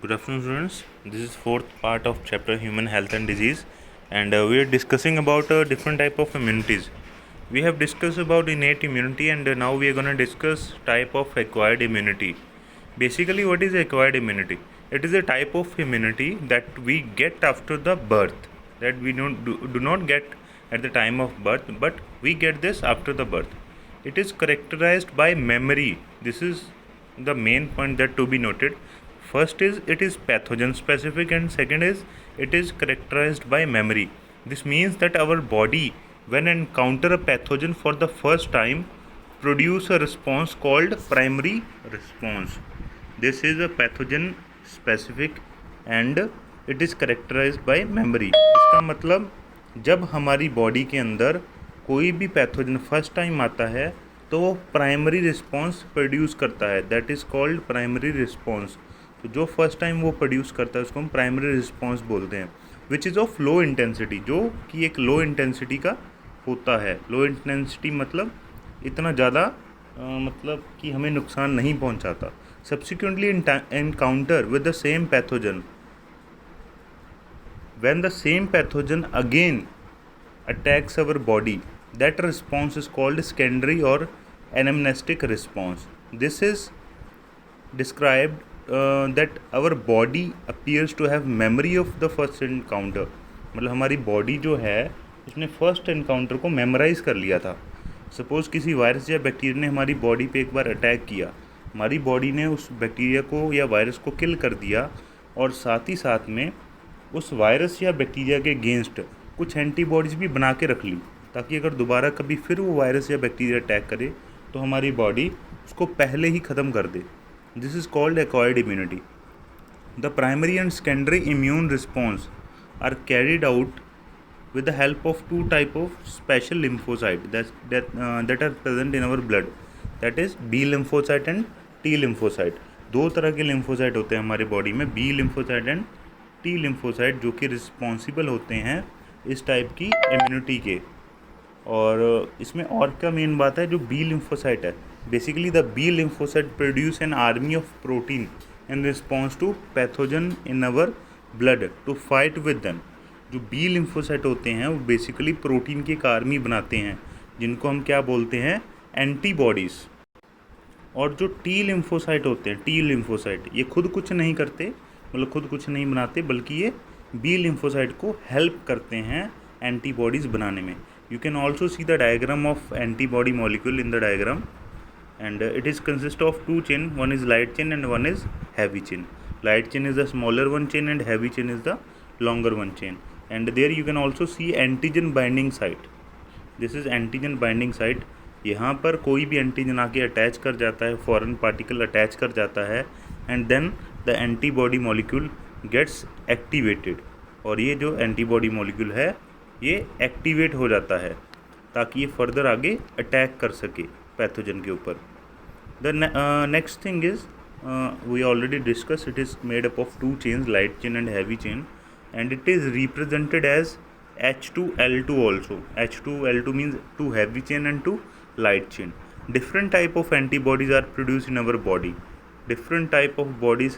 Good afternoon, students. This is fourth part of chapter Human Health and Disease, and we are discussing about different type of immunities. We have discussed about innate immunity, and now we are going to discuss type of acquired immunity. Basically, what is acquired immunity? It is a type of immunity that we get after the birth, that we do not get at the time of birth, but we get this after the birth. It is characterized by memory. This is the main point that to be noted. First is it is pathogen specific, and second is it is characterized by memory. This means that our body, when encounter a pathogen for the first time, produce a response called primary response. This is a pathogen specific and it is characterized by memory. इसका मतलब जब हमारी body के अंदर कोई भी pathogen first time आता है तो वो प्राइमरी रिस्पॉन्स प्रोड्यूस करता है, that is called primary response. तो जो फर्स्ट टाइम वो प्रोड्यूस करता है उसको हम प्राइमरी रिस्पॉन्स बोलते हैं, which is of low intensity, जो कि एक लो इंटेंसिटी का होता है. लो इंटेंसिटी मतलब इतना ज़्यादा मतलब कि हमें नुकसान नहीं पहुंचाता. Subsequently encounter with the same pathogen, when the same pathogen again attacks our body, that response is called secondary or anamnestic response. This is described that our body appears to have memory of the first encounter. मतलब हमारी body जो है उसने first encounter को memorise कर लिया था. Suppose किसी वायरस या बैक्टीरिया ने हमारी बॉडी पे एक बार अटैक किया, हमारी बॉडी ने उस बैक्टीरिया को या वायरस को किल कर दिया और साथ ही साथ में उस वायरस या बैक्टीरिया के अगेंस्ट कुछ एंटीबॉडीज़ भी बना के रख ली, ताकि अगर दोबारा कभी फिर वो वायरस या बैक्टीरिया अटैक करे तो हमारी बॉडी उसको पहले ही ख़त्म कर दे. This is called acquired immunity. The primary and secondary immune response are carried out with the help of two type of special lymphocyte that are present in our blood, that is B lymphocyte and T lymphocyte. दो तरह के lymphocyte होते हैं हमारे body में, B lymphocyte and T lymphocyte, जो कि responsible होते हैं इस टाइप की इम्यूनिटी के. और इसमें और क्या मेन बात है, जो B lymphocyte है, basically the B lymphocyte produce an army of protein in response to pathogen in our blood to fight with them. जो बी लिम्फोसाइट होते हैं वो बेसिकली प्रोटीन की एक आर्मी बनाते हैं जिनको हम क्या बोलते हैं, एंटीबॉडीज़. और जो टी लिम्फोसाइट होते हैं, टी लिम्फोसाइट, ये खुद कुछ नहीं करते, मतलब खुद कुछ नहीं बनाते, बल्कि ये बी लिम्फोसाइट को हेल्प करते हैं एंटीबॉडीज़ बनाने में. You can also see the diagram of antibody molecule in the diagram, and it is consist of two chain, one is light chain and one is heavy chain. Light chain is the smaller one chain and heavy chain is the longer one chain. And there you can also see antigen binding site. This is antigen binding site. यहाँ पर कोई भी antigen आके attach कर जाता है, foreign particle attach कर जाता है, and then the antibody molecule gets activated. और ये जो एंटीबॉडी मॉलिक्यूल है ये एक्टिवेट हो जाता है ताकि ये फर्दर आगे अटैक कर सके पैथोजन के ऊपर. The next thing is we already discuss, it is made up of two chains, light chain and heavy chain, and it is represented as H2L2 also. H2L2 means two heavy chain and two light chain. Different type of antibodies are produced in our body. Different type of bodies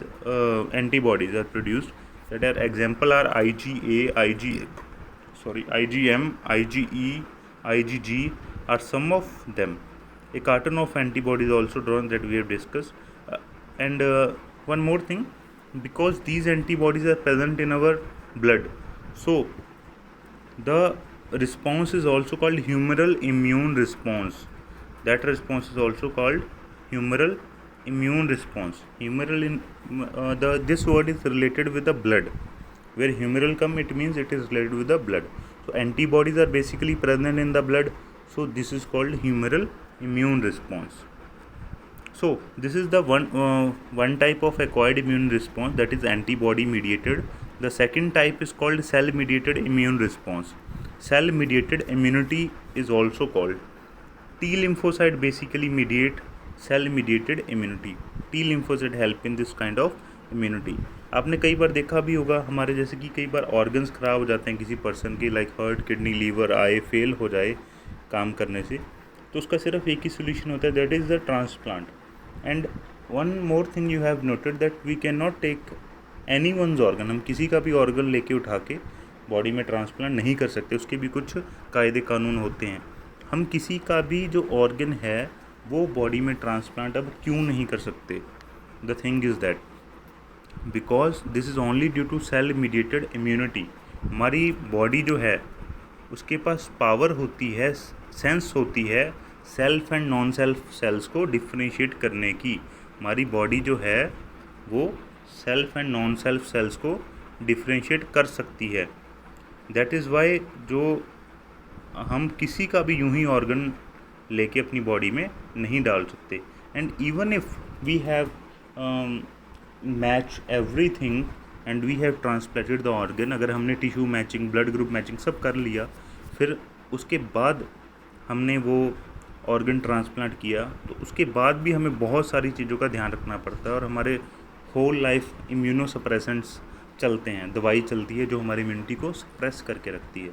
antibodies are produced. That are example are IgA, IgM, IgE, IgG are some of them. A carton of antibodies also drawn that we have discussed. And one more thing, because these antibodies are present in our blood, so the response is also called humoral immune response. That response is also called humoral immune response. Humoral this word is related with the blood. Where humoral come, it means it is related with the blood. So antibodies are basically present in the blood, so this is called humoral immune response. So this is the one type of acquired immune response, that is antibody mediated. The second type is called cell mediated immune response. Cell mediated immunity is also called. T lymphocyte basically mediate cell mediated immunity. T lymphocyte help in this kind of immunity. आपने कई बार देखा भी होगा हमारे, जैसे कि कई बार organs ख़राब हो जाते हैं किसी पर्सन के, लाइक हार्ट, किडनी, लीवर, आई फेल हो जाए काम करने से, तो उसका सिर्फ एक ही सोल्यूशन होता है, that is the transplant. And one more thing you have noted, that we cannot take anyone's organ, हम किसी का भी ऑर्गन लेके उठा के बॉडी में ट्रांसप्लांट नहीं कर सकते, उसके भी कुछ कायदे कानून होते हैं। हम किसी का भी जो ऑर्गन है वो बॉडी में ट्रांसप्लांट अब क्यों नहीं कर सकते? The thing is that because this is only due to cell mediated immunity. हमारी बॉडी जो है उसके पास पावर होती है, सेंस होती है self and non self cells को डिफ्रेंशिएट करने की। हमारी बॉडी जो है वो self and non self cells को डिफ्रेंशिएट कर सकती है। दैट इज़ वाई जो हम किसी का भी यूं ही ऑर्गन लेके अपनी बॉडी में नहीं डाल सकते। And even if we have match everything and we have transplanted the organ, अगर हमने tissue matching, blood group matching सब कर लिया, फिर उसके बाद हमने वो ऑर्गन ट्रांसप्लांट किया, तो उसके बाद भी हमें बहुत सारी चीज़ों का ध्यान रखना पड़ता है और हमारे होल लाइफ इम्यूनोसप्रेसेंट्स चलते हैं, दवाई चलती है जो हमारी इम्यूनिटी को सप्रेस करके रखती है।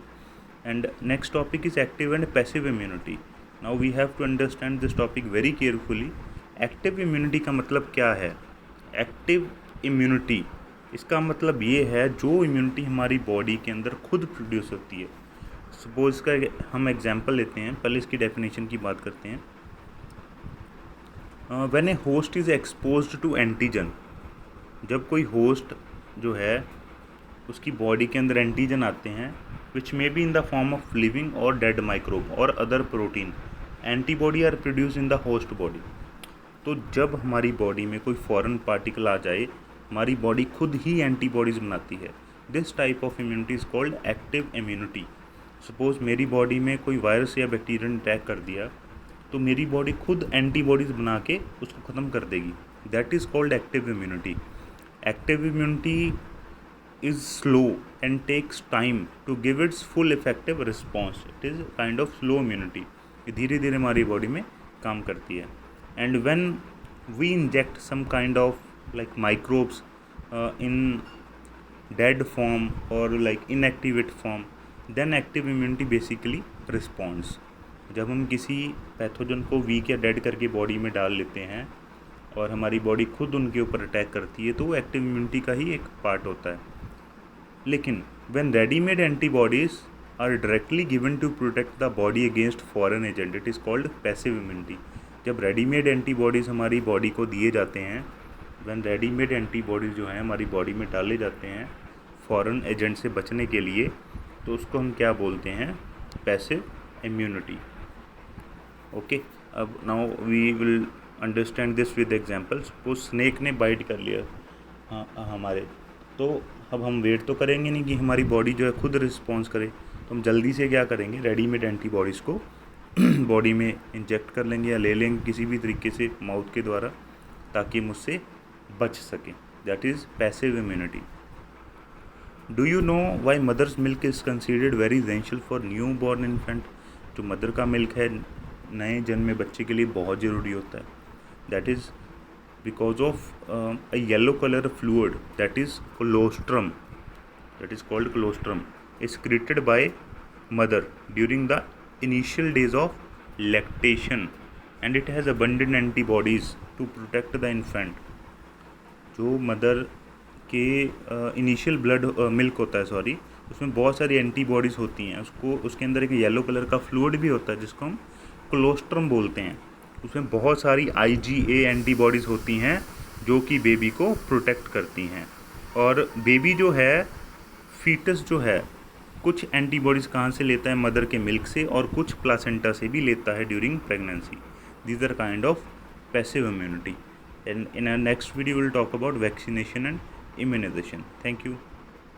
And next topic is active and passive immunity. Now we have to understand this topic very carefully. Active immunity का मतलब क्या है? एक्टिव इम्यूनिटी इसका मतलब ये है जो इम्यूनिटी हमारी बॉडी के अंदर खुद प्रोड्यूस होती है। सपोज इसका हम एग्जांपल लेते हैं, पहले इसकी डेफिनेशन की बात करते हैं। When a host is exposed to antigen, जब कोई होस्ट जो है उसकी बॉडी के अंदर एंटीजन आते हैं which may be in the form of living और डेड माइक्रोब और other protein, antibody are produce in the host body. तो जब हमारी बॉडी में कोई फॉरेन पार्टिकल आ जाए, हमारी बॉडी खुद ही एंटीबॉडीज़ बनाती है। This type of immunity is called active immunity. Suppose मेरी बॉडी में कोई वायरस या बैक्टीरिया ने अटैक कर दिया, तो मेरी बॉडी खुद एंटीबॉडीज़ बना के उसको ख़त्म कर देगी। That is called active immunity. Active immunity is slow and takes time to give its full effective response. It is kind of slow immunity, ये धीरे धीरे हमारी बॉडी में काम करती है। And when we inject some kind of like microbes in dead form or like inactivate form, then active immunity basically responds। जब हम किसी पैथोजन को वीक या डेड करके बॉडी में डाल लेते हैं और हमारी बॉडी खुद उनके ऊपर अटैक करती है, तो वो एक्टिव इम्यूनिटी का ही एक पार्ट होता है। लेकिन when ready-made antibodies are directly given to protect the body against foreign agent, it is called passive immunity। जब रेडीमेड एंटीबॉडीज़ हमारी बॉडी को दिए जाते हैं, वैन रेडीमेड एंटीबॉडीज़ जो हैं हमारी बॉडी में डाले जाते हैं फॉरेन एजेंट से बचने के लिए, तो उसको हम क्या बोलते हैं? Passive immunity. ओके, अब now we will understand this with example. Suppose snake ने बाइट कर लिया हमारे, तो अब हम वेट तो करेंगे नहीं कि हमारी बॉडी जो है खुद रिस्पॉन्स करे, तो हम जल्दी से क्या करेंगे? रेडीमेड एंटीबॉडीज़ को बॉडी में इंजेक्ट कर लेंगे या ले लेंगे किसी भी तरीके से माउथ के द्वारा, ताकि मुझसे बच सकें। That is passive immunity. Do you know why mother's milk is considered very essential for new born infant? जो मदर का मिल्क है नए जन्मे बच्चे के लिए बहुत ज़रूरी होता है। That is because of a yellow colour fluid that is colostrum, that is called colostrum, is created by mother during the initial days of lactation and it has abundant antibodies to protect the infant. जो mother के initial blood milk होता है, sorry, उसमें बहुत सारी antibodies होती हैं। उसको उसके अंदर एक येलो कलर का फ्लूइड भी होता है जिसको हम कोलोस्ट्रम बोलते हैं। उसमें बहुत सारी IgA एंटीबॉडीज़ होती हैं जो कि बेबी को प्रोटेक्ट करती हैं। और बेबी जो है, फीटस जो है, कुछ एंटीबॉडीज़ कहाँ से लेता है? मदर के मिल्क से, और कुछ प्लासेंटा से भी लेता है during pregnancy. These are kind of passive immunity, and in our next video we'll talk about vaccination and immunization. Thank you.